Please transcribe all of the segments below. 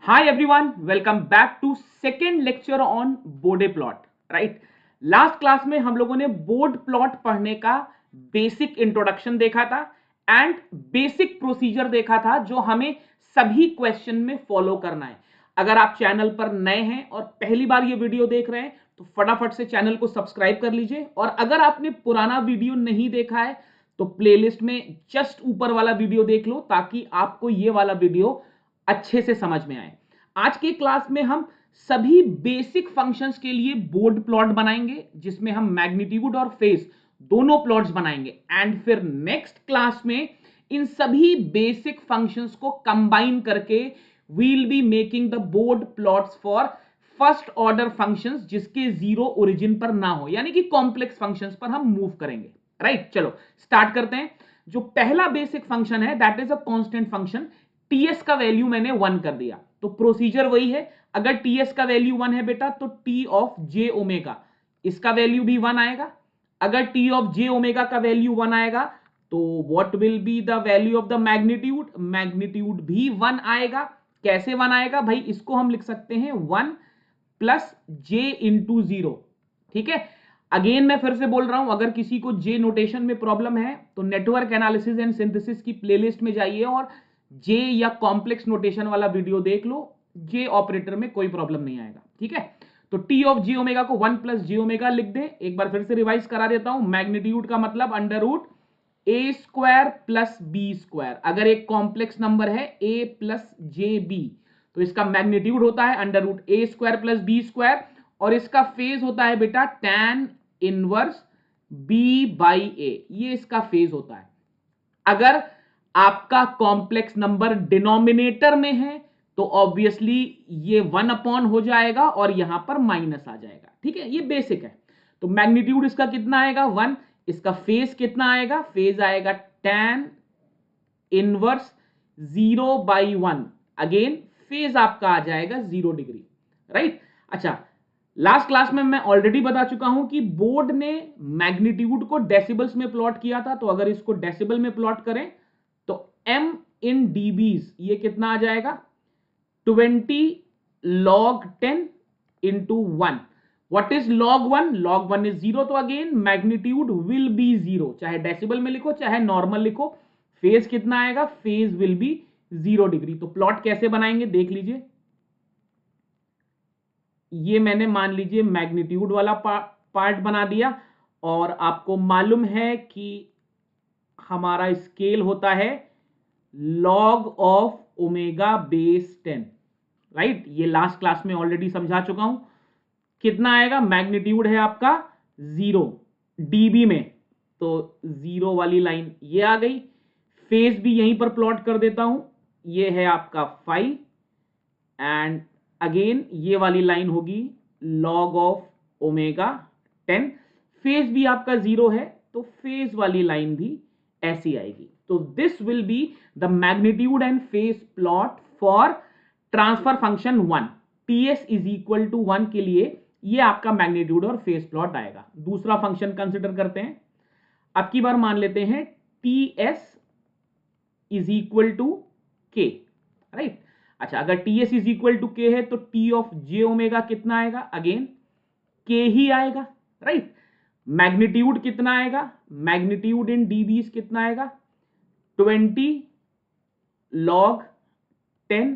Hi everyone, welcome back to second lecture on board plot. Right, last class में हम लोगों ने board plot पढ़ने का बेसिक इंट्रोडक्शन देखा था एंड बेसिक प्रोसीजर देखा था जो हमें सभी क्वेश्चन में फॉलो करना है. अगर आप चैनल पर नए हैं और पहली बार ये वीडियो देख रहे हैं तो फटाफट से चैनल को सब्सक्राइब कर लीजिए, और अगर आपने पुराना वीडियो नहीं देखा है तो प्लेलिस्ट में जस्ट ऊपर वाला वीडियो देख लो ताकि आपको ये वाला वीडियो अच्छे से समझ में आए. आज के क्लास में हम सभी बेसिक फंक्शंस के लिए बोर्ड प्लॉट बनाएंगे जिसमें हम मैग्नीट्यूड और फेस दोनों प्लॉट्स बनाएंगे, एंड फिर नेक्स्ट क्लास में इन सभी बेसिक फंक्शंस को कंबाइन करके we will be making the Bode plots for first order functions जिसके जीरो ओरिजिन पर ना हो, यानी कि कॉम्प्लेक्स फंक्शंस पर हम मूव करेंगे. राइट, चलो स्टार्ट करते हैं. जो पहला बेसिक फंक्शन है that is a constant function. TS का वैल्यू मैंने 1 कर दिया, तो प्रोसीजर वही है. अगर टीएस का वैल्यू 1 है बेटा तो टी ऑफ जे ओमेगा इसका वैल्यू भी 1 आएगा. अगर टी ऑफ जे ओमेगा का वैल्यू 1 आएगा तो what will be the value of the magnitude, magnitude भी 1 आएगा. कैसे 1 आएगा भाई, इसको हम लिख सकते हैं 1 प्लस जे इंटू 0. ठीक है, अगेन मैं फिर से बोल रहा हूं, अगर किसी को जे नोटेशन में प्रॉब्लम है तो नेटवर्क एनालिसिस एंड सिंथेसिस की प्लेलिस्ट में जाइए और जे या कॉम्प्लेक्स नोटेशन वाला वीडियो देख लो. जे ऑपरेटर में कोई प्रॉब्लम नहीं आएगा. ठीक है, तो टी ऑफ जे ओमेगा को 1 प्लस जे ओमेगा लिख दे. एक बार फिर से रिवाइज करा देता हूं. मैग्नीट्यूड का मतलब अंडर रूट ए स्क्वायर प्लस बी स्क्वायर. अगर एक कॉम्प्लेक्स नंबर है ए प्लस जे बी तो इसका मैग्नीट्यूड होता है अंडर रूट ए स्क्वायर प्लस बी स्क्वायर, और इसका फेज होता है बेटा tan इनवर्स बी बाई ए. ये इसका फेज होता है. अगर आपका कॉम्प्लेक्स नंबर डिनोमिनेटर में है तो ऑब्वियसली ये 1 अपॉन हो जाएगा और यहां पर माइनस आ जाएगा. ठीक है, ये बेसिक है. तो मैग्नीट्यूड इसका कितना आएगा 1. इसका फेज कितना आएगा, फेज आएगा tan इनवर्स 0/1. अगेन फेज आपका आ जाएगा 0 डिग्री. राइट, अच्छा, लास्ट क्लास में मैं ऑलरेडी बता चुका हूं कि बोर्ड ने मैग्नीट्यूड को डेसिबल्स में प्लॉट किया था, तो अगर इसको डेसिबल में प्लॉट करें तो m इन डीबीज ये कितना आ जाएगा 20 log 10 into 1. What is log 1? log 1 is 0, तो अगेन मैग्नीट्यूड विल बी 0, चाहे डेसिबल में लिखो चाहे नॉर्मल लिखो. फेज कितना आएगा, फेज विल बी 0 डिग्री. तो प्लॉट कैसे बनाएंगे देख लीजिए. ये मैंने मान लीजिए मैग्नीट्यूड वाला पार्ट बना दिया, और आपको मालूम है कि हमारा स्केल होता है log of omega base 10. Right, ये लास्ट क्लास में ऑलरेडी समझा चुका हूं. कितना आएगा, मैग्नीट्यूड है आपका 0 डीबी में, तो 0 वाली लाइन ये आ गई. फेज भी यहीं पर प्लॉट कर देता हूं, ये है आपका 5, एंड अगेन ये वाली लाइन होगी log ऑफ ओमेगा 10. फेज भी आपका 0 है तो फेज वाली लाइन भी ऐसी आएगी. तो this will be the magnitude and phase plot for transfer function 1. TS is equal to 1 के लिए ये आपका मैग्नीट्यूड और फेज प्लॉट आएगा. दूसरा फंक्शन कंसिडर करते हैं. अब की बार मान लेते हैं T S is equal to K. Right, अच्छा, अगर T S is equal to K है तो टी ऑफ जे ओमेगा कितना आएगा, अगेन के ही आएगा. राइट, मैग्नीट्यूड कितना आएगा, मैग्नीट्यूड इन डीबीज कितना आएगा 20 log 10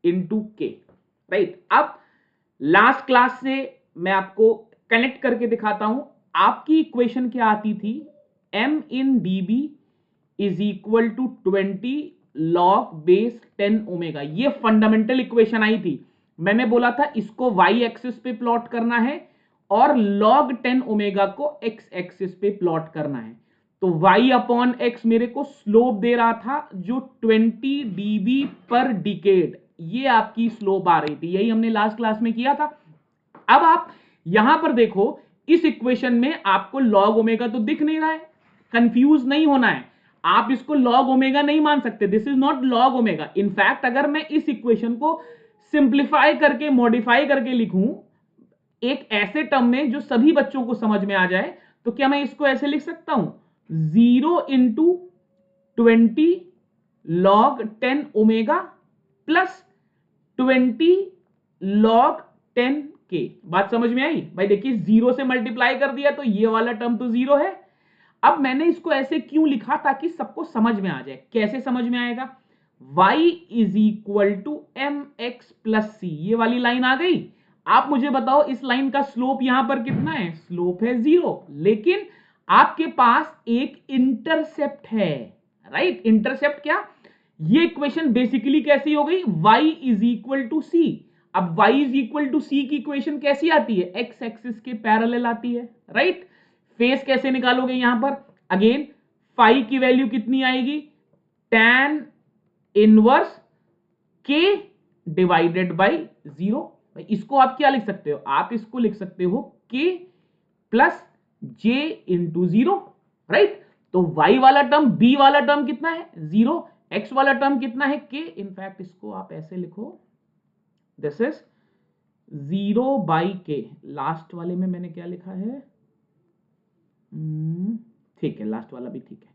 इंटू के. राइट, अब लास्ट क्लास से मैं आपको कनेक्ट करके दिखाता हूं. आपकी इक्वेशन क्या आती थी, m in dB is equal to 20 log base 10 omega. ये फंडामेंटल इक्वेशन आई थी. मैंने बोला था इसको y एक्सिस पे प्लॉट करना है और log 10 ओमेगा को x एक्सिस पे प्लॉट करना है. तो y अपॉन x मेरे को स्लोप दे रहा था जो 20 dB पर डिकेड, ये आपकी स्लोप आ रही थी. यही हमने लास्ट क्लास में किया था. अब आप यहां पर देखो, इस इक्वेशन में आपको log ओमेगा तो दिख नहीं रहा है. कंफ्यूज नहीं होना है, आप इसको log ओमेगा नहीं मान सकते. This is not log omega. In fact अगर मैं इस इक्वेशन को सिंप्लीफाई करके मॉडिफाई करके लिखूं एक ऐसे टर्म में जो सभी बच्चों को समझ में आ जाए, तो क्या मैं इसको ऐसे लिख सकता हूं 0 into 20 log 10 omega plus 20 log 10k। बात समझ में आई भाई? देखिए 0 से मल्टीप्लाई कर दिया तो ये वाला टर्म तो 0 है। अब मैंने इसको ऐसे क्यों लिखा? ताकि सबको समझ में आ जाए। कैसे समझ में आएगा? y is equal to M X plus C, ये वाली लाइन आ गई। आप मुझे बताओ इस लाइन का स्लोप यहां पर कितना है? स्लोप है 0, लेकिन आपके पास एक इंटरसेप्ट है, राइट? इंटरसेप्ट क्या? ये इक्वेशन बेसिकली कैसी हो गई? y इज इक्वल टू सी। अब y इज इक्वल टू सी की इक्वेशन कैसी आती है? x एक्सिस के पैरेलल आती है, राइट? फेस कैसे निकालोगे यहां पर? अगेन फाई की वैल्यू कितनी आएगी? tan inverse k divided by 0। इसको आप क्या लिख सकते हो? आप इसको लिख सकते हो k plus j into 0, right? तो y वाला टर्म, b वाला टर्म कितना है? 0। x वाला टर्म कितना है? k। इनफैक्ट इसको आप ऐसे लिखो, this is 0 by k। Last वाले में मैंने क्या लिखा है? ठीक है, लास्ट वाला भी ठीक है,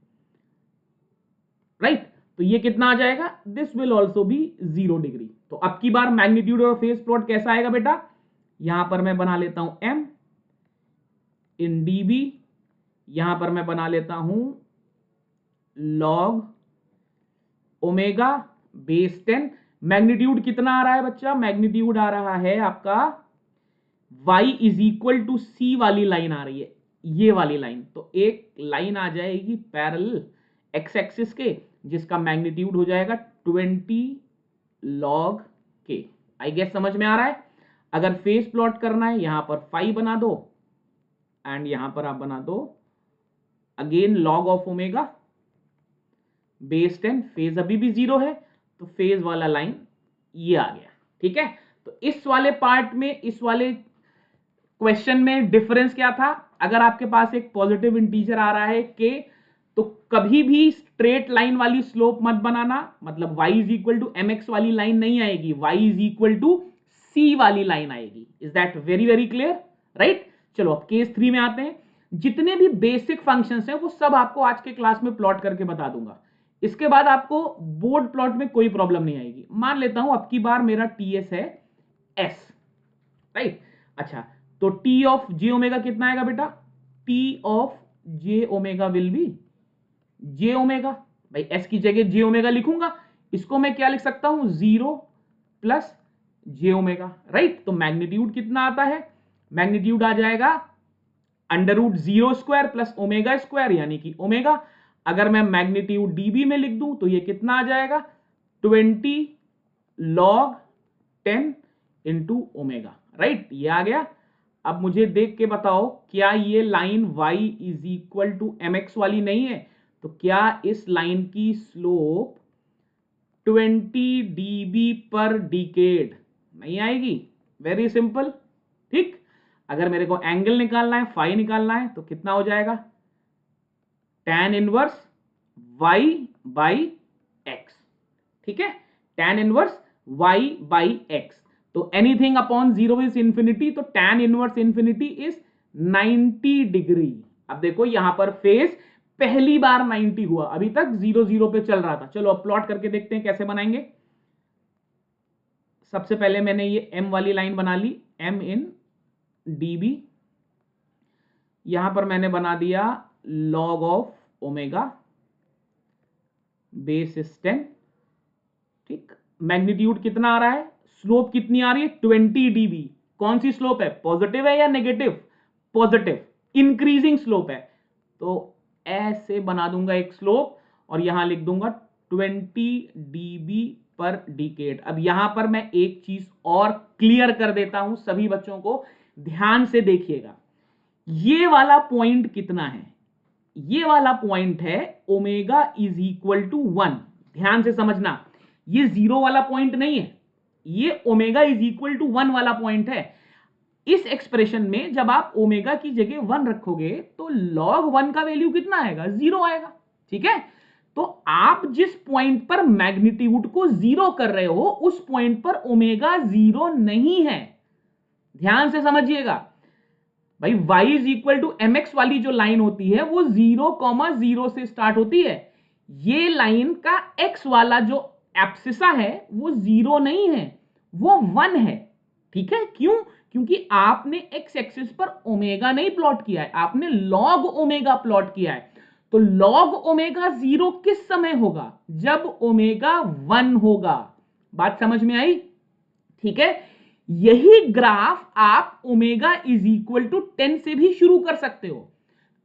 राइट? तो ये कितना आ जाएगा? This will also be 0 degree. तो अब की बार मैग्नीट्यूड और फेस प्लॉट कैसा आएगा बेटा? यहां पर मैं बना लेता हूं m इन dB, यहां पर मैं बना लेता हूं log ओमेगा बेस 10। मैग्नीट्यूड कितना आ रहा है बच्चा? मैग्नीट्यूड आ रहा है आपका y इज इक्वल टू सी वाली लाइन आ रही है, ये वाली लाइन। तो एक लाइन आ जाएगी पैरेलल x एक्सिस के, जिसका मैग्नीट्यूड हो जाएगा 20 log k। आई गेस समझ में आ रहा है? अगर फेस प्लॉट करना है, यहां पर फाई बना दो एंड यहां पर आप बना दो again log of omega base 10। Phase अभी भी 0 है, तो फेज वाला लाइन ये आ गया, ठीक है? तो इस वाले पार्ट में, इस वाले क्वेश्चन में डिफरेंस क्या था? अगर आपके पास एक पॉजिटिव इंटीजर आ रहा है k, तो कभी भी स्ट्रेट लाइन वाली स्लोप मत बनाना, मतलब y is equal to M X वाली लाइन नहीं आएगी, y is equal to c वाली लाइन आएगी। Is that very very clear, right? चलो अब केस 3 में आते हैं। जितने भी बेसिक फंक्शंस हैं वो सब आपको आज के क्लास में प्लॉट करके बता दूंगा। इसके बाद आपको बोर्ड प्लॉट में कोई प्रॉब्लम नहीं आएगी। मान लेता हूं अब की बार मेरा ts है s, राइट? अच्छा, तो t ऑफ j ओमेगा कितना आएगा बेटा? t of j omega will be j omega. भाई s की जगह j ओमेगा लिखूंगा, इसको मैं क्या लिख सकता हूं? 0 प्लस j ओमेगा, राइट? तो मैग्नीट्यूड कितना आता है? मैग्नीट्यूड आ जाएगा under root 0 square plus omega square, यानी कि ओमेगा। अगर मैं मैग्नीट्यूड dB में लिख दूं तो ये कितना आ जाएगा? 20 log 10 इंटू ओमेगा, राइट? ये आ गया। अब मुझे देख के बताओ, क्या ये line y is equal to M X वाली नहीं है? तो क्या इस लाइन की स्लोप 20 dB पर डिकेड नहीं आएगी? वेरी सिंपल, ठीक? अगर मेरे को एंगल निकालना है, फाई निकालना है, तो कितना हो जाएगा? tan inverse y by x, ठीक है? tan inverse y by x। तो एनीथिंग अपॉन 0 इज इंफिनिटी, तो tan inverse infinity is 90 degree. अब देखो यहां पर फेस पहली बार 90 हुआ, अभी तक 0 0 पे चल रहा था। चलो अब प्लॉट करके देखते हैं कैसे बनाएंगे। सबसे पहले मैंने ये m वाली लाइन बना ली, m इन dB। यहां पर मैंने बना दिया log ऑफ ओमेगा बेस 10, ठीक? मैग्नीट्यूड कितना आ रहा है? स्लोप कितनी आ रही है? 20 dB। कौन सी स्लोप है? पॉजिटिव है या नेगेटिव? पॉजिटिव, इंक्रीजिंग स्लोप है। तो ऐसे बना दूंगा एक स्लोप और यहां लिख दूंगा 20 dB पर डिकेड। अब यहां पर मैं एक चीज और क्लियर कर देता हूं, सभी बच्चों को ध्यान से देखिएगा। ये वाला पॉइंट कितना है? ये वाला पॉइंट है ओमेगा इज इक्वल टू 1। ध्यान से समझना, ये 0 वाला पॉइंट नहीं है, ये ओमेगा इज इक्वल टू 1 वाला पॉइंट है। इस एक्सप्रेशन में जब आप ओमेगा की जगह 1 रखोगे तो log 1 का वैल्यू कितना आएगा? 0 आएगा, ठीक है? तो आप जिस पॉइंट पर मैग्नीट्यूड को 0 कर रहे हो, उस पॉइंट पर ओमेगा 0 नहीं है। ध्यान से समझिएगा भाई, y is equal to M X वाली जो लाइन होती है वो 0,0 से स्टार्ट होती है। ये लाइन का x वाला जो एब्सिसा है वो 0 नहीं है, वो 1 है। ठीक है, क्यों? क्योंकि आपने एक्स एक्सिस पर ओमेगा नहीं प्लॉट किया है, आपने लॉग ओमेगा प्लॉट किया है। तो लॉग ओमेगा 0 किस समय होगा? जब ओमेगा 1 होगा। बात समझ में आई? ठीक है, यही ग्राफ आप ओमेगा इज इक्वल टू 10 से भी शुरू कर सकते हो।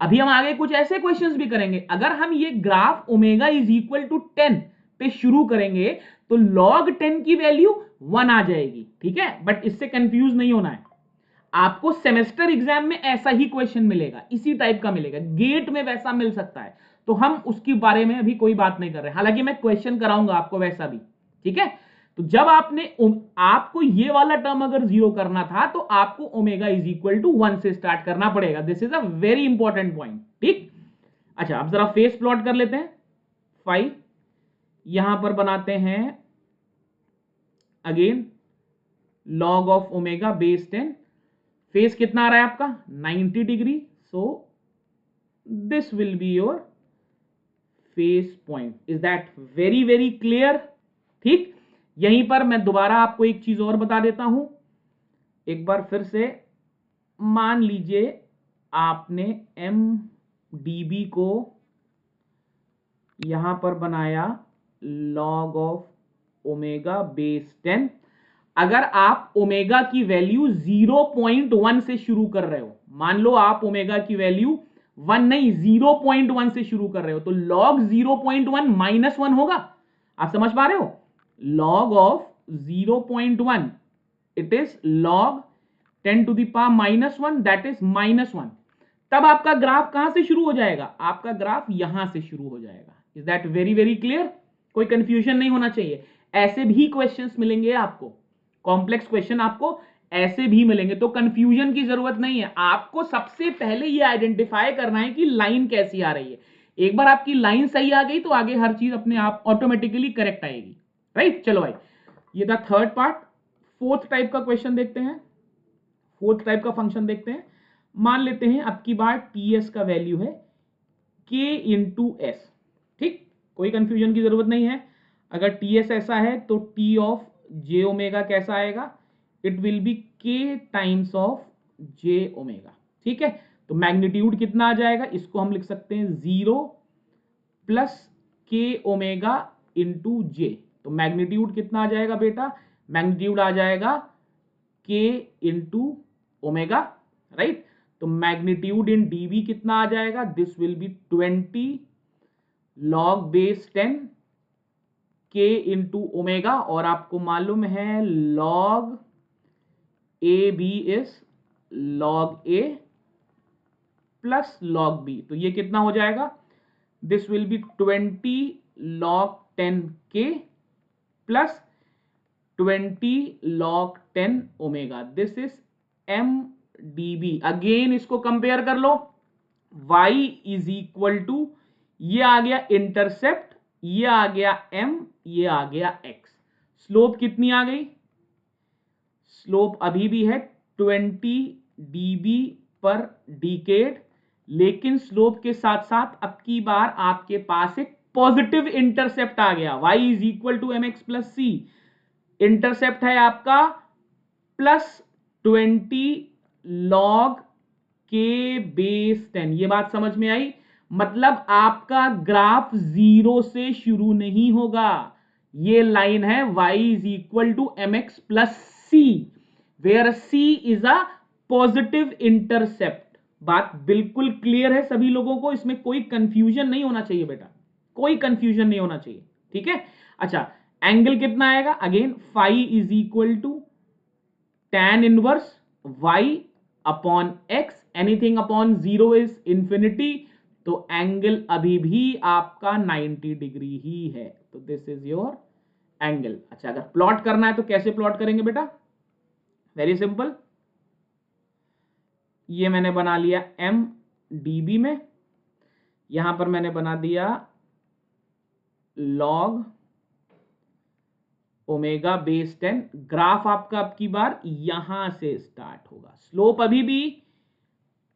अभी हम आगे कुछ ऐसे क्वेश्चंस भी करेंगे। अगर हम ये graph omega is equal to 10 पे शुरू करेंगे तो log 10 की वैल्यू 1 आ जाएगी। ठीक है, बट इससे कंफ्यूज नहीं होना है। आपको सेमेस्टर एग्जाम में ऐसा ही क्वेश्चन मिलेगा, इसी टाइप का मिलेगा, गेट में वैसा मिल सकता है। तो हम उसके बारे में अभी कोई बात नहीं कर रहे, हालांकि मैं क्वेश्चन कराऊंगा आपको वैसा भी। ठीक है, तो जब आपको ये वाला टर्म अगर जीरो करना था तो आपको ओमेगा इज इक्वल टू 1 से स्टार्ट करना पड़ेगा। This is a very important point. ठीक, अच्छा अब जरा फेस प्लॉट कर लेते हैं। 5 यहां पर बनाते हैं again log of omega base 10। Face कितना आ रहा है आपका? 90 degree. So this will be your face point. Is that very very clear? ठीक, यहीं पर मैं दोबारा आपको एक चीज और बता देता हूं। एक बार फिर से मान लीजिए आपने एम डीबी को यहां पर बनाया log ऑफ ओमेगा बेस 10। अगर आप ओमेगा की वैल्यू 0.1 से शुरू कर रहे हो, मान लो आप ओमेगा की वैल्यू 1 नहीं 0.1 से शुरू कर रहे हो, तो log 0.1 -1 होगा। आप समझ पा रहे हो? log of 0.1 it is log 10 to the power -1, that is -1। तब आपका ग्राफ कहां से शुरू हो जाएगा? आपका ग्राफ यहां से शुरू हो जाएगा। Is that very very clear? कोई कंफ्यूजन नहीं होना चाहिए। ऐसे भी क्वेश्चंस मिलेंगे आपको, कॉम्प्लेक्स क्वेश्चन आपको ऐसे भी मिलेंगे, तो कंफ्यूजन की जरूरत नहीं है। आपको सबसे पहले ये आइडेंटिफाई करना है कि लाइन कैसी आ रही है। एक बार आपकी लाइन सही आ गई तो आगे हर चीज अपने आप ऑटोमेटिकली करेक्ट आएगी। राइट, चलो भाई, ये था थर्ड पार्ट। फोर्थ टाइप का क्वेश्चन देखते हैं, फोर्थ टाइप का फंक्शन देखते हैं। मान लेते हैं अब की बार टीएस का वैल्यू है के इंटू एस। ठीक, कोई कंफ्यूजन की जरूरत नहीं है। अगर टीएस ऐसा है तो टी ऑफ जे ओमेगा कैसा आएगा? इट विल बी के टाइम्स ऑफ जे ओमेगा। ठीक है, तो मैग्नीट्यूड कितना आ जाएगा? इसको हम लिख सकते हैं 0 प्लस के ओमेगा इंटू जे। तो मैग्नीट्यूड कितना आ जाएगा बेटा? मैग्नीट्यूड आ जाएगा के इंटू ओमेगा। राइट, तो मैग्नीट्यूड इन डीबी कितना आ जाएगा? This will be 20 log base 10 K into omega. और आपको मालूम है log A B is log A plus log B. तो ये कितना हो जाएगा? This will be 20 log 10 K plus 20 log 10 omega. This is M dB. Again इसको कंपेयर कर लो। y इज इक्वल टू, ये आ गया इंटरसेप्ट, ये आ गया m, ये आ गया x। स्लोप कितनी आ गई? स्लोप अभी भी है 20 dB पर डिकेड, लेकिन स्लोप के साथ साथ अब की बार आपके पास एक पॉजिटिव इंटरसेप्ट आ गया। y is equal to M X plus C. Intercept है आपका प्लस 20 log के बेस 10। ये बात समझ में आई? मतलब आपका ग्राफ 0 से शुरू नहीं होगा। ये लाइन है y is equal to M X plus C, where c is a positive intercept. बात बिल्कुल क्लियर है सभी लोगों को? इसमें कोई कंफ्यूजन नहीं होना चाहिए बेटा, कोई कंफ्यूजन नहीं होना चाहिए। ठीक है, अच्छा एंगल कितना आएगा? Again phi is equal to tan inverse y upon x, anything upon 0 is infinity. तो एंगल अभी भी आपका 90 डिग्री ही है। तो दिस इज योर एंगल। अच्छा, अगर प्लॉट करना है तो कैसे प्लॉट करेंगे बेटा? वेरी सिंपल, ये मैंने बना लिया एम डीबी में, यहां पर मैंने बना दिया log ओमेगा बेस 10। ग्राफ आपका अब की बार यहां से स्टार्ट होगा। स्लोप अभी भी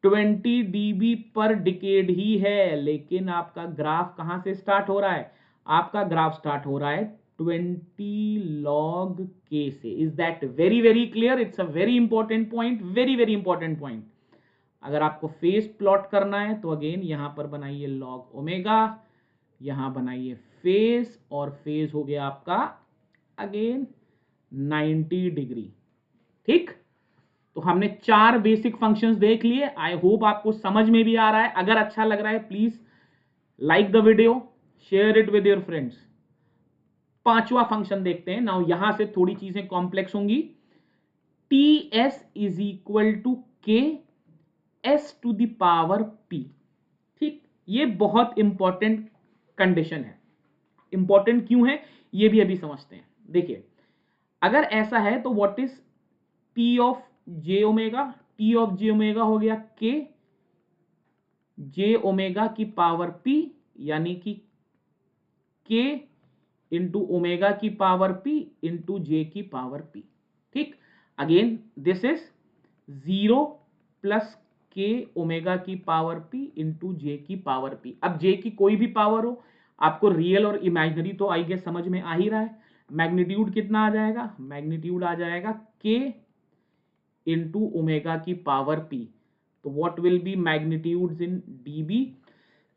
20 dB पर डिकेड ही है, लेकिन आपका ग्राफ कहां से स्टार्ट हो रहा है? आपका ग्राफ स्टार्ट हो रहा है 20 log k से। Is that very very clear? It's a very important point, very very important point. अगर आपको फेज प्लॉट करना है तो अगेन यहां पर बनाइए लॉग ओमेगा, यहां बनाइए फेज, और फेज हो गया आपका अगेन 90 डिग्री। ठीक, तो हमने 4 बेसिक फंक्शंस देख लिए। आई होप आपको समझ में भी आ रहा है। अगर अच्छा लग रहा है please like the video, share it with your friends. 5वां फंक्शन देखते हैं। नाउ यहां से थोड़ी चीजें कॉम्प्लेक्स होंगी। T S is equal to K S to the power P. ठीक, ये बहुत इंपॉर्टेंट कंडीशन है। इंपॉर्टेंट क्यों है ये भी अभी समझते हैं। देखिए, अगर ऐसा है तो what is T of J omega? T of J omega हो गया के जे ओमेगा की पावर पी, यानी कि के इंटू ओमेगा की पावर पी इंटू जे की पावर पी। ठीक, अगेन दिस इज 0 प्लस के ओमेगा की पावर पी इंटू जे की पावर पी। अब जे की कोई भी पावर हो, आपको रियल और इमेजिनरी तो आई गेस समझ में आ ही रहा है। मैग्नीट्यूड कितना आ जाएगा? मैग्नीट्यूड आ जाएगा के इंटू ओमेगा की पावर पी। तो what will be magnitudes in dB?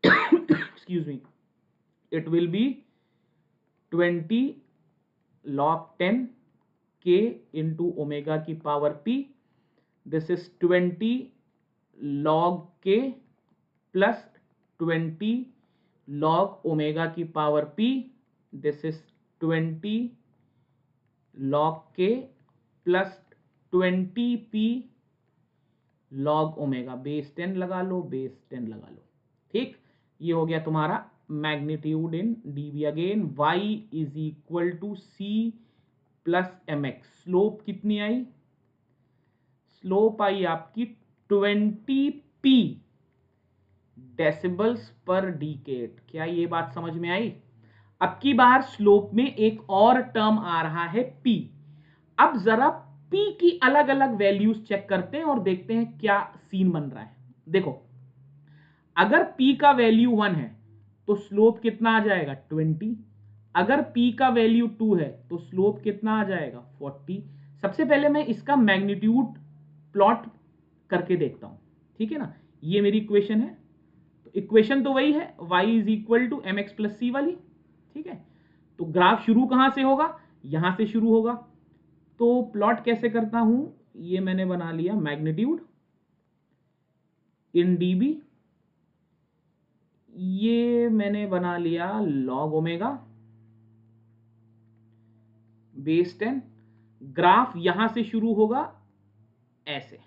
Excuse me, it will be 20 log 10 k into omega की power p. This is 20 log k plus 20 log omega की power p. This is 20 log k plus 20p log omega. Base 10 लगा लो, base 10 लगा लो। ठीक, ये हो गया तुम्हारा magnitude in dB. Again y is equal to C plus M X. Slope कितनी आई? स्लोप आई आपकी 20p डेसिबल्स पर डिकेड। क्या ये बात समझ में आई? अब की बार स्लोप में एक और टर्म आ रहा है p। अब जरा p की अलग अलग वैल्यूज चेक करते हैं और देखते हैं क्या सीन बन रहा है। देखो, अगर p का वैल्यू 1 है तो स्लोप कितना आ जाएगा? 20। अगर p का वैल्यू 2 है तो स्लोप कितना आ जाएगा? 40। सबसे पहले मैं इसका मैग्नीट्यूड प्लॉट करके देखता हूं। ठीक है ना, ये मेरी इक्वेशन है। तो इक्वेशन तो वही है, y is equal to M X plus C वाली। ठीक है, तो ग्राफ शुरू कहां से होगा? यहां से शुरू होगा। तो प्लॉट कैसे करता हूं? ये मैंने बना लिया मैग्नीट्यूड इन डीबी, ये मैंने बना लिया लॉग ओमेगा बेस 10। ग्राफ यहां से शुरू होगा ऐसे।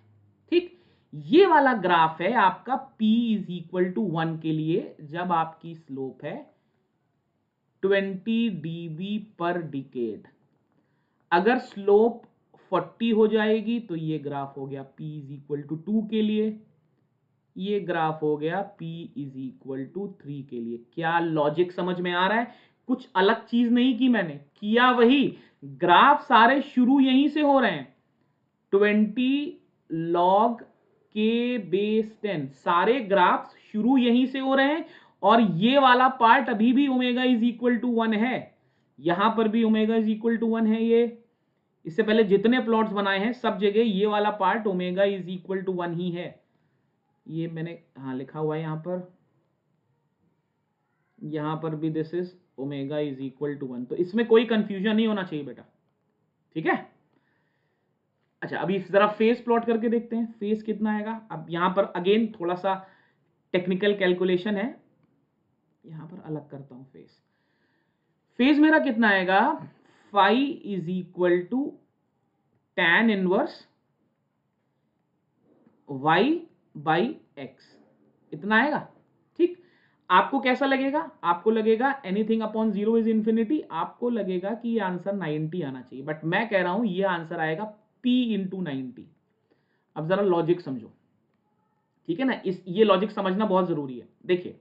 ठीक, ये वाला ग्राफ है आपका p इज इक्वल टू 1 के लिए, जब आपकी स्लोप है 20 dB पर डिकेड। अगर स्लोप 40 हो जाएगी तो ये ग्राफ हो गया p इज इक्वल टू 2 के लिए, ये ग्राफ हो गया p इज इक्वल टू 3 के लिए। क्या लॉजिक समझ में आ रहा है? कुछ अलग चीज नहीं की मैंने, किया वही। ग्राफ सारे शुरू यहीं से हो रहे हैं। 20 log के बेस 10, सारे ग्राफ्स शुरू यहीं से हो रहे हैं। और ये वाला पार्ट अभी भी ओमेगा इज इक्वल टू 1 है, यहां पर भी ओमेगा इज इक्वल टू 1 है। ये इससे पहले जितने प्लॉट्स बनाए हैं सब जगह ये वाला part omega is equal to 1 ही है। ये मैंने हाँ लिखा हुआ है यहां पर भी this is omega is equal to 1। तो इसमें कोई कंफ्यूजन नहीं होना चाहिए बेटा। ठीक है, अच्छा अभी जरा फेस प्लॉट करके देखते हैं फेस कितना आएगा। अब यहां पर अगेन थोड़ा सा टेक्निकल कैलकुलेशन है, यहां पर अलग करता हूं फेस। फेज मेरा कितना आएगा? Phi is equal to tan inverse y by X, इतना आएगा। ठीक, आपको कैसा लगेगा? आपको लगेगा एनीथिंग अपॉन 0 इज इंफिनिटी, आपको लगेगा कि ये आंसर 90 आना चाहिए, बट मैं कह रहा हूं ये आंसर आएगा p इंटू 90। अब जरा लॉजिक समझो। ठीक है ना, ये लॉजिक समझना बहुत जरूरी है। देखिए,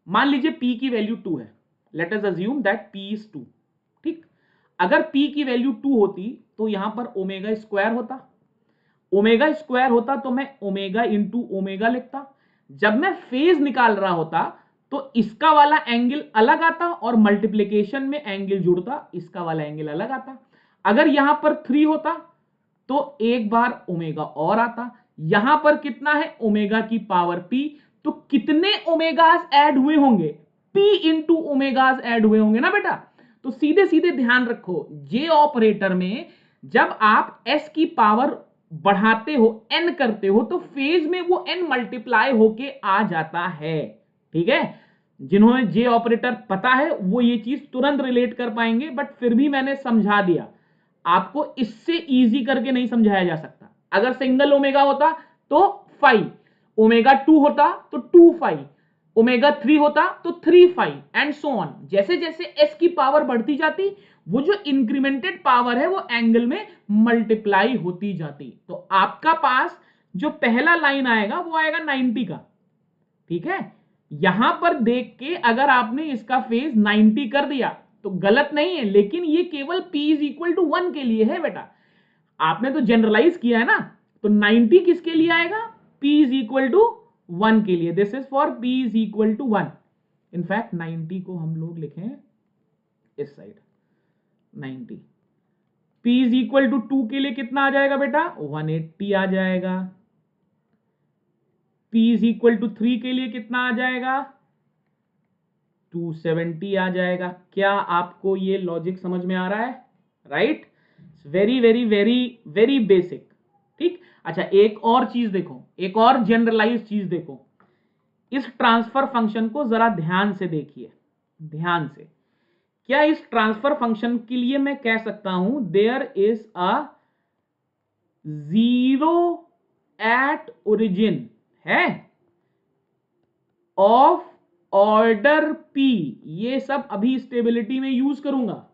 मान लीजिए p की वैल्यू 2 है, let us assume that p is 2। ठीक, अगर p की वैल्यू 2 होती तो यहां पर ओमेगा स्क्वायर होता। ओमेगा स्क्वायर होता तो मैं ओमेगा इंटू ओमेगा लिखता। जब मैं फेज निकाल रहा होता तो इसका वाला एंगल अलग आता और मल्टीप्लीकेशन में एंगल जुड़ता, इसका वाला एंगल अलग आता। अगर यहां पर 3 होता तो एक बार ओमेगा और आता। यहां पर कितना है, ओमेगा की पावर पी, तो कितने ओमेगास ऐड हुए होंगे, पी इंटू ओमेगास ऐड हुए होंगे ना बेटा। तो सीधे सीधे ध्यान रखो, जे ऑपरेटर में जब आप एस की पावर बढ़ाते हो, एन करते हो, तो फेज में वो एन मल्टीप्लाई होके आ जाता है। ठीक है, जिन्होंने जे ऑपरेटर पता है वो ये चीज तुरंत रिलेट कर पाएंगे, बट फिर भी मैंने समझा दिया, आपको इससे इजी करके नहीं समझाया जा सकता। अगर सिंगल ओमेगा होता तो 5, ओमेगा 2 होता तो 2 5, ओमेगा 3 होता तो 3 5 एंड सो ऑन। जैसे जैसे एस की पावर बढ़ती जाती, वो जो इंक्रीमेंटेड पावर है वो एंगल में मल्टीप्लाई होती जाती। तो आपका पास जो पहला लाइन आएगा वो आएगा 90 का। ठीक है, यहां पर देख के अगर आपने इसका फेज 90 कर दिया तो गलत नहीं है, लेकिन ये केवल p इज इक्वल टू 1 के लिए है बेटा। आपने तो जनरलाइज किया है ना, तो 90 किसके लिए आएगा, p इज इक्वल टू 1 के लिए। This is for p is equal to 1। In fact 90 को हम लोग लिखें इस side, 90 p is equal to 2 के लिए कितना आ जाएगा बेटा, 180 आ जाएगा। p इज इक्वल टू 3 के लिए कितना आ जाएगा, 270 आ जाएगा। क्या आपको ये लॉजिक समझ में आ रहा है, right? Very very very very basic. ठीक, अच्छा एक और चीज देखो, एक और जनरलाइज चीज देखो, इस ट्रांसफर फंक्शन को जरा ध्यान से देखिए, ध्यान से। क्या इस ट्रांसफर फंक्शन के लिए मैं कह सकता हूं there is a zero at origin है ऑफ ऑर्डर p, ये सब अभी स्टेबिलिटी में यूज करूंगा।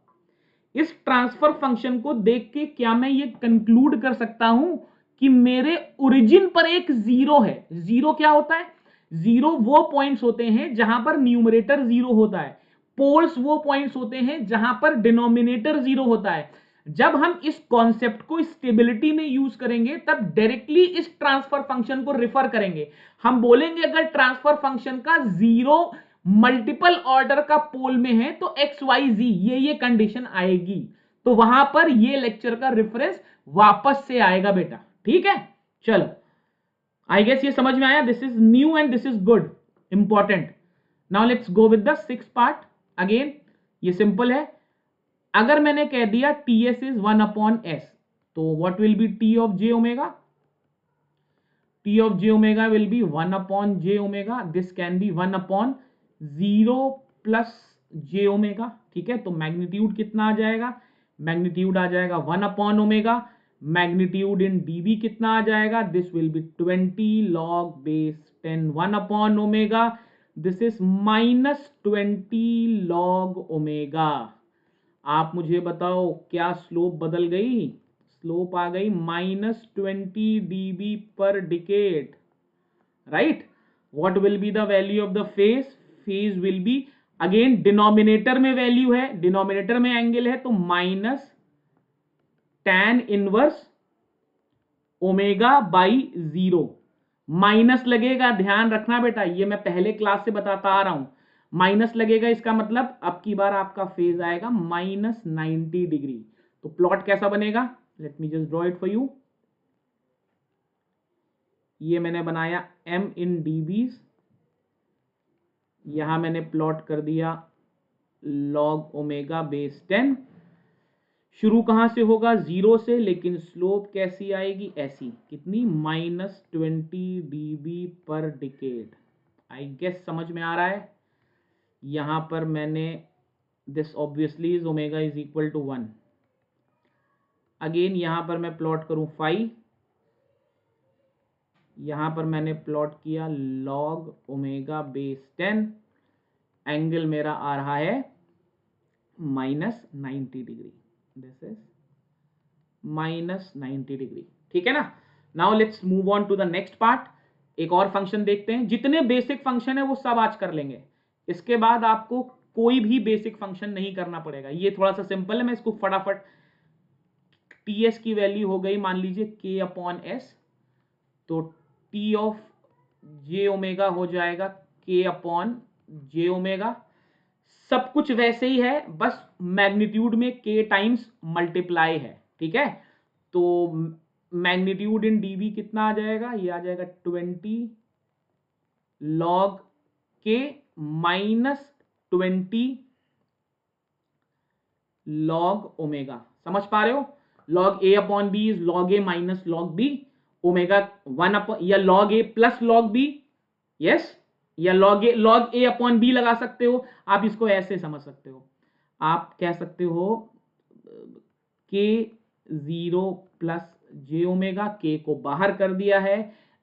इस ट्रांसफर फंक्शन को देख के क्या मैं ये कंक्लूड कर सकता हूं कि मेरे ओरिजिन पर एक जीरो है। जीरो क्या होता है, जीरो वो पॉइंट्स होते हैं जहां पर न्यूमरेटर जीरो होता है, पोल्स वो पॉइंट्स होते हैं जहां पर डिनोमिनेटर जीरो होता है। जब हम इस कॉन्सेप्ट को स्टेबिलिटी में यूज करेंगे तब डायरेक्टली इस ट्रांसफर फंक्शन को रिफर करेंगे। हम बोलेंगे अगर ट्रांसफर फंक्शन का जीरो मल्टीपल ऑर्डर का पोल में है तो एक्स वाई जी ये कंडीशन आएगी, तो वहां पर ये लेक्चर का रेफरेंस वापस से आएगा बेटा। ठीक है, चलो आई गेस ये समझ में आया। This is new and this is good, important. Now let's go with the six part. Again ये सिंपल है, अगर मैंने कह दिया टी एस इज 1/s, तो what will be T of J omega, T of J omega will be 1/j omega. This can be 1/0 plus J omega. ठीक है, तो मैग्नीट्यूड कितना आ जाएगा, मैग्नीट्यूड आ जाएगा 1/ओमेगा। मैग्नीट्यूड इन डीबी कितना आ जाएगा, this will be 20 log base 10 1/ओमेगा। This is -20 log omega. आप मुझे बताओ क्या स्लोप बदल गई, स्लोप आ गई -20 dB पर decade, right? What will be the value of the phase, phase will be, again denominator में वैल्यू है, डिनोमिनेटर में एंगल है, तो -tan inverse omega by 0। Minus लगेगा, ध्यान रखना बेटा, ये मैं पहले क्लास से बताता आ रहा हूं, माइनस लगेगा, इसका मतलब अब की बार आपका फेज आएगा -90 डिग्री। तो प्लॉट कैसा बनेगा, let me just draw it for you. ये मैंने बनाया m इन dBs, यहां मैंने प्लॉट कर दिया log ओमेगा बेस 10। शुरू कहां से होगा, जीरो से, लेकिन स्लोप कैसी आएगी, ऐसी, कितनी, -20 dB पर डिकेड। आई गेस समझ में आ रहा है। यहां पर मैंने this obviously is omega is equal to 1। Again यहां पर मैं प्लॉट करूं 5, यहां पर मैंने प्लॉट किया log ओमेगा बेस 10, एंगल मेरा आ रहा है -90 डिग्री, दिस इज -90 डिग्री। ठीक है ना। Now let's move on to the next part. एक और फंक्शन देखते हैं, जितने बेसिक फंक्शन है वो सब आज कर लेंगे, इसके बाद आपको कोई भी बेसिक फंक्शन नहीं करना पड़ेगा। ये थोड़ा सा सिंपल है, मैं इसको फटाफट, टीएस की वैल्यू हो गई मान लीजिए k/s, तो टी ऑफ जे ओमेगा हो जाएगा k/m जे ओमेगा, सब कुछ वैसे ही है, बस मैग्नीट्यूड में k टाइम्स मल्टीप्लाई है, ठीक है। तो मैग्नीट्यूड इन डीबी कितना आ जाएगा, ये आ जाएगा 20 log k minus 20 log omega. समझ पा रहे हो, log a upon B is log a minus log b, omega 1 upon या log a plus log b, yes, या log a अपॉन b लगा सकते हो। आप इसको ऐसे समझ सकते हो, आप कह सकते हो k 0 प्लस जे ओमेगा, के को बाहर कर दिया है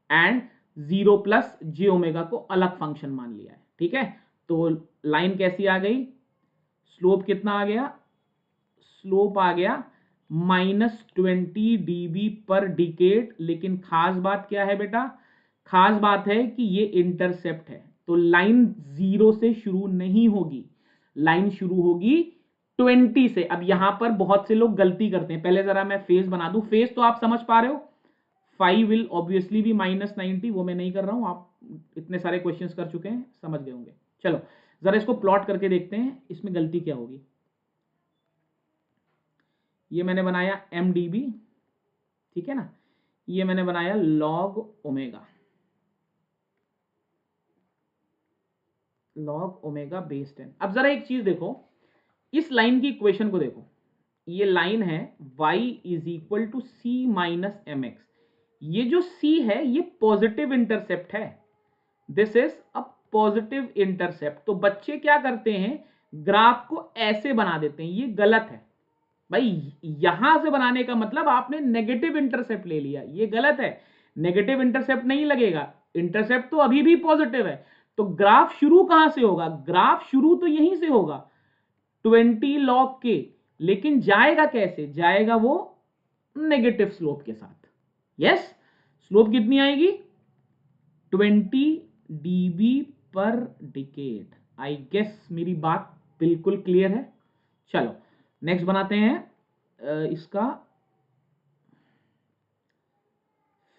एंड 0 प्लस जे ओमेगा को अलग फंक्शन मान लिया है, ठीक है। तो लाइन कैसी आ गई, स्लोप कितना आ गया, स्लोप आ गया -20 dB पर डिकेड। लेकिन खास बात क्या है बेटा, खास बात है कि ये इंटरसेप्ट है, तो लाइन 0 से शुरू नहीं होगी, लाइन शुरू होगी 20 से। अब यहां पर बहुत से लोग गलती करते हैं, पहले जरा मैं फेज बना दूं, फेज तो आप समझ पा रहे हो, 5 विल ऑब्वियसली भी -90, वो मैं नहीं कर रहा हूं, आप इतने सारे क्वेश्चंस कर चुके हैं, समझ गए होंगे। चलो जरा इसको प्लॉट करके देखते हैं इसमें गलती क्या होगी। ये मैंने बनाया MDB, ठीक है ना, ये मैंने बनाया log omega, log omega base 10। अब जरा एक चीज देखो, इस लाइन की इक्वेशन को देखो, ये लाइन है y is equal to C minus M X, ये जो c है ये पॉजिटिव इंटरसेप्ट है, this is a positive intercept. तो बच्चे क्या करते हैं, ग्राफ को ऐसे बना देते हैं, ये गलत है भाई। यहां से बनाने का मतलब आपने नेगेटिव इंटरसेप्ट ले लिया, ये गलत है, नेगेटिव इंटरसेप्ट नहीं लगेगा, इंटरसेप्ट तो अभी भी पॉजिटिव है। तो ग्राफ शुरू कहां से होगा, ग्राफ शुरू तो यहीं से होगा 20 log k, लेकिन जाएगा कैसे, जाएगा वो नेगेटिव स्लोप के साथ, यस। स्लोप कितनी आएगी, 20 dB पर डिकेड। आई गेस मेरी बात बिल्कुल क्लियर है। चलो नेक्स्ट बनाते हैं इसका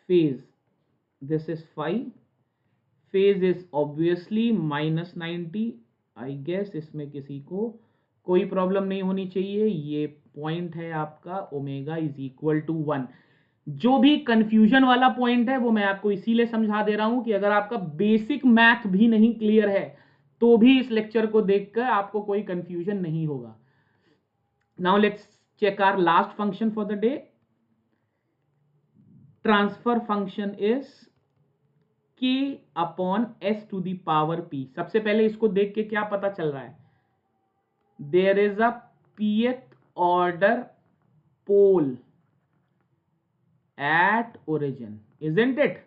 phase, this is 5, phase is obviously -90। I guess इसमें किसी को कोई प्रॉब्लम नहीं होनी चाहिए, ये पॉइंट है आपका ओमेगा इज इक्वल टू 1। जो भी कंफ्यूजन वाला पॉइंट है वो मैं आपको इसीलिए समझा दे रहा हूं कि अगर आपका बेसिक मैथ भी नहीं क्लियर है तो भी इस लेक्चर को देखकर आपको कोई कंफ्यूजन नहीं होगा। Now let's check our last function for the day. Transfer function is k upon s to the power p। सबसे पहले इसको देख के क्या पता चल रहा है, there is a pth order pole at origin, isn't it.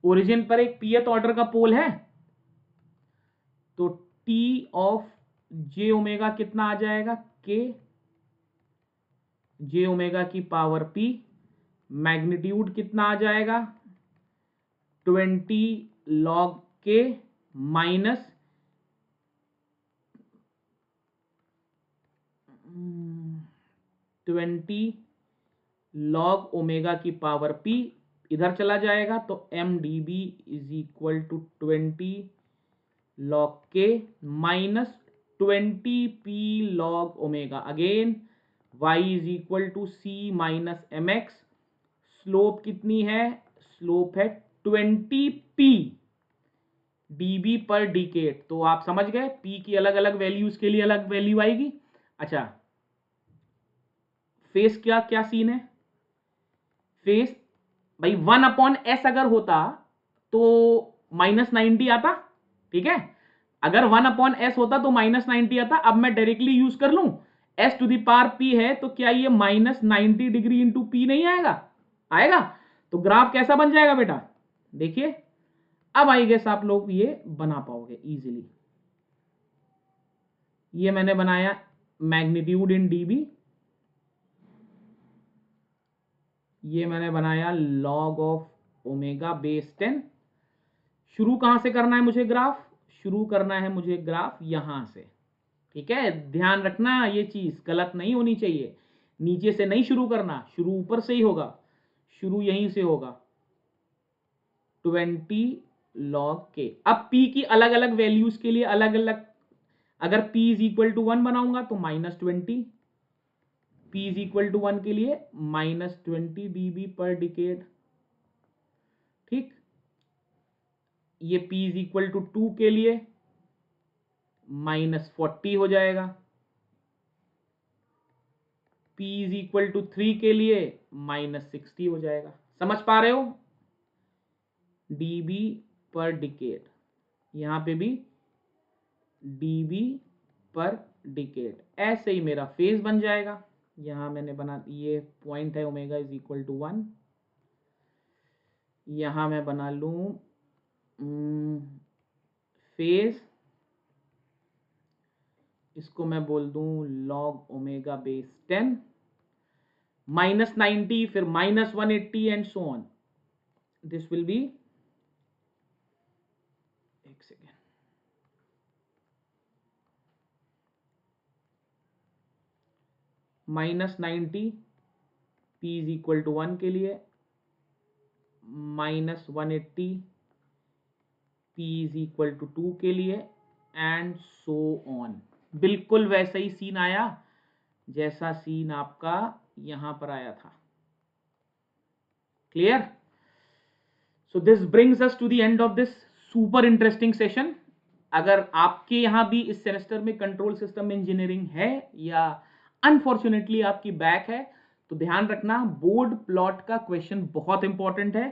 Origin पर एक pth ऑर्डर का पोल है, तो t ऑफ j ओमेगा कितना आ जाएगा, k j ओमेगा की पावर p, मैग्नीट्यूड कितना आ जाएगा 20 log k minus 20 log omega की पावर p, इधर चला जाएगा तो mdb is equal to 20 log k minus 20p log omega, again y is equal to c minus M X. Slope कितनी है, स्लोप है 20p dB पर डिकेड। तो आप समझ गए p की अलग अलग वैल्यूज के लिए अलग वैल्यू आएगी। अच्छा फेस क्या क्या सीन है, फेस भाई 1 अपॉन एस अगर होता तो -90 आता, ठीक है, अगर 1 अपॉन एस होता तो -90 आता। अब मैं डायरेक्टली यूज कर लूं, S to the power P है तो क्या ये -90 डिग्री इंटू पी नहीं आएगा, आएगा। तो ग्राफ कैसा बन जाएगा बेटा, देखिए अब आई गेस आप लोग ये बना पाओगे इजीली। ये मैंने बनाया मैग्नीट्यूड इन डीबी, ये मैंने बनाया log ऑफ ओमेगा बेस 10। शुरू कहां से करना है मुझे ग्राफ, शुरू करना है मुझे ग्राफ यहां से, ठीक है। ध्यान रखना ये चीज गलत नहीं होनी चाहिए, नीचे से नहीं शुरू करना, शुरू ऊपर से ही होगा, शुरू यहीं से होगा 20 log k। अब p की अलग अलग वैल्यूज के लिए अलग अलग, अगर p इज इक्वल टू 1 बनाऊंगा तो -20, p इज इक्वल टू 1 के लिए -20 dB पर डिकेड, ठीक। ये p इज इक्वल टू 2 के लिए -40 हो जाएगा, p इज इक्वल टू 3 के लिए -60 हो जाएगा। समझ पा रहे हो? dB पर डिकेड, यहां पे भी dB पर डिकेड। ऐसे ही मेरा फेज बन जाएगा। यहां मैंने बना, ये पॉइंट है ओमेगा इज इक्वल टू 1, यहां मैं बना लूं फेज, इसको मैं बोल दूं log ओमेगा बेस 10, -90 फिर -180 and so on. This will be, एक second, -90 p is equal to 1 के लिए, -180 p इज इक्वल टू 2 के लिए एंड सो ऑन। बिल्कुल वैसा ही सीन आया जैसा सीन आपका यहां पर आया था। Clear? So this brings us to the end of this super interesting session. अगर आपके यहां भी इस सेमेस्टर में कंट्रोल सिस्टम इंजीनियरिंग है या अनफॉर्चुनेटली आपकी बैक है, तो ध्यान रखना बोर्ड प्लॉट का क्वेश्चन बहुत इंपॉर्टेंट है।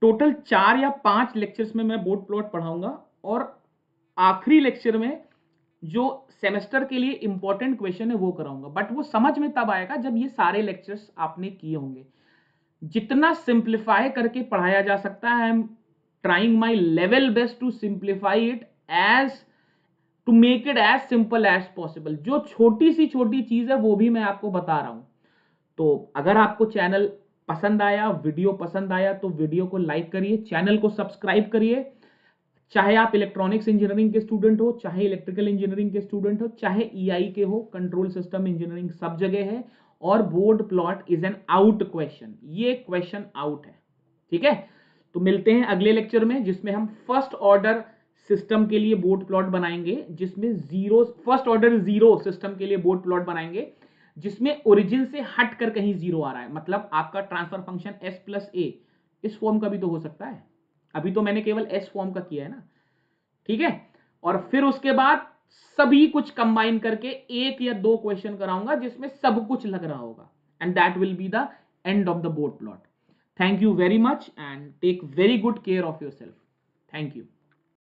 टोटल 4 या 5 लेक्चर्स में मैं बोर्ड प्लॉट पढ़ाऊंगा और आखिरी लेक्चर में जो सेमेस्टर के लिए इंपॉर्टेंट क्वेश्चन है वो कराऊंगा, बट वो समझ में तब आएगा जब ये सारे लेक्चर्स आपने किए होंगे। जितना सिंप्लीफाई करके पढ़ाया जा सकता है, I am trying my level best to simplify it as, to make it as simple as possible. जो छोटी सी छोटी चीज है वो भी मैं आपको बता रहा हूं। तो अगर आपको चैनल पसंद आया, वीडियो पसंद आया, तो वीडियो को लाइक करिए, चैनल को सब्सक्राइब करिए। चाहे आप इलेक्ट्रॉनिक्स इंजीनियरिंग के स्टूडेंट हो, चाहे इलेक्ट्रिकल इंजीनियरिंग के स्टूडेंट हो, चाहे ईआई के हो, कंट्रोल सिस्टम इंजीनियरिंग सब जगह है। और board plot is an out question, ये क्वेश्चन आउट है, ठीक है। तो मिलते हैं अगले लेक्चर में जिसमें हम फर्स्ट ऑर्डर सिस्टम के लिए बोर्ड प्लॉट बनाएंगे, जिसमें zero, first order zero system के लिए बोर्ड प्लॉट बनाएंगे जिसमें ओरिजिन से हट कर कहीं जीरो आ रहा है। मतलब आपका ट्रांसफर फंक्शन s प्लस ए इस फॉर्म का भी तो हो सकता है। अभी तो मैंने केवल एस फॉर्म का किया है ना, ठीक है। और फिर उसके बाद सभी कुछ कंबाइन करके एक या दो क्वेश्चन कराऊंगा जिसमें सब कुछ लग रहा होगा, and that will be the end of the Bode plot. Thank you very much and take very good care of yourself. Thank you.